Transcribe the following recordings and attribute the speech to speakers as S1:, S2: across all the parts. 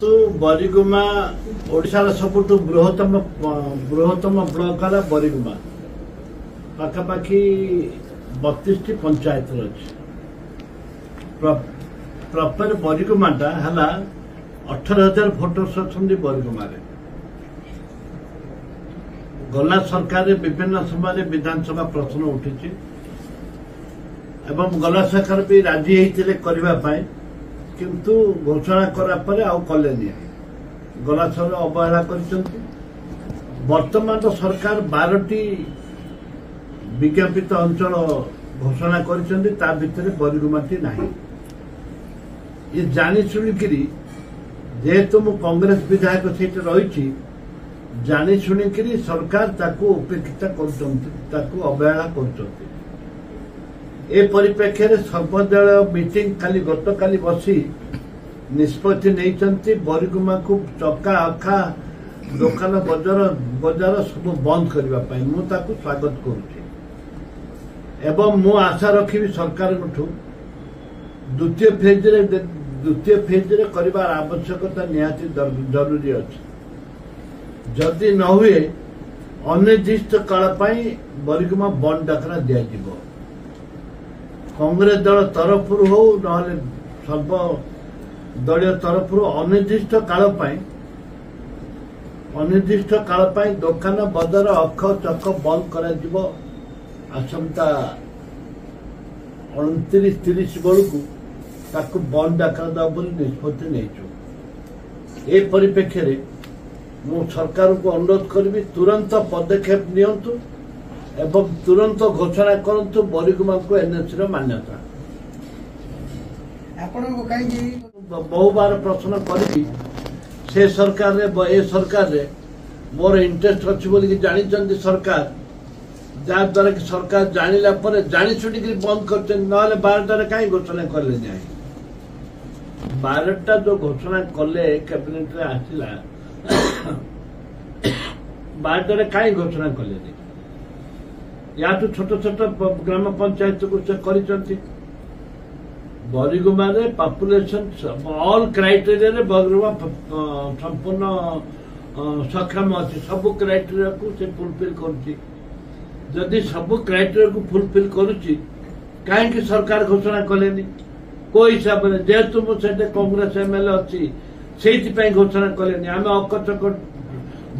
S1: तो बरिगुमा ओडिशार सबुठु बृहत्तम ब्लॉक है बरिगुमा पाखापाखि 32 पंचायत अच्छे प्रॉपर बरिगुमाटा है 18,000 भोटर्स अच्छा बरिगुमार गला सरकार विभिन्न समय विधानसभा प्रश्न उठी एवं गला सरकार भी राजी होते करने किंतु घोषणा करापर आले गला सर अवहेला वर्तमान सरकार 12टी विज्ञापित अंचल घोषणा कर भितर बरिगुमाटी नहीं ये जानी शुणिकी जेहेतु मु कांग्रेस विधायक सीट रही जानी शुणिकी सरकार ताकू उपेक्षित कर अवहेला कर परिप्रेक्षी सर्वदल मीटिंग खाली गत काली बसी निष्पत्ति नहीं बरिगुमा को चका अखा दुकान बजार सब बंद करने मुझे स्वागत करुँच मु आशा रखी सरकार द्वितीय फेज रे कर आवश्यकता निहाती जरूरी अच्छी जदि न हुए अनिर्दिष्ट काल बरिगुमा बंद डाकरा दिज्व कांग्रेस दल तरफ हो सर्वदलीय तरफ अनिर्दिष्ट काल दुकान बजार अख चक बंद कर आसंता 29-30 बेलू बंद डाकर दब निष्पत्ति नहीं परिप्रेक्षी मु सरकार को अनुरोध करी तुरंत पदक्षेप नियंतु एवं तुरंत घोषणा करंतु बरिगुमा को एनएससी मान्यता बहु बार प्रश्न करी से सरकार रे मोर इंटरेस्ट अच्छी बोल जानी सरकार जहाद्वारा कि सरकार जानिला पर जानी शुणी बंद कर ना 12टार कहीं घोषणा कले ना 12टा जो घोषणा कले कैबिनेट रे आसिला 12टार कहीं घोषणा कले या तो छोट छोट ग्राम पंचायत को से कर बरिगुमा पॉपुलेशन ऑल क्राइटेरिया रे बरिगुमा संपूर्ण सक्षम अच्छी सब क्राइटेरिया को से फुलफिल करुँची सब क्राइटेरिया को फुलफिल करुँची कहीं सरकार घोषणा कलेनी को हिसाब से जेहेतु मुझे कांग्रेस एमएलए अच्छी से घोषणा कलेनी आम अकचक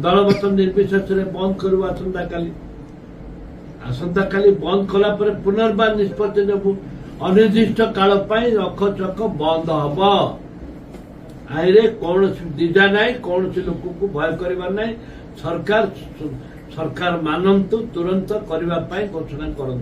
S1: दलगत निर्विशेष बंद करू आसंता काली बंद कला पर पुनर्बार निष्पत्ति नेबू अनिर्दिष्ट काल अख चक बंद हम आईरे कौन दीजा ना कौन लोक को भय कर सरकार मानतु तुरंत करने घोषणा करूँ।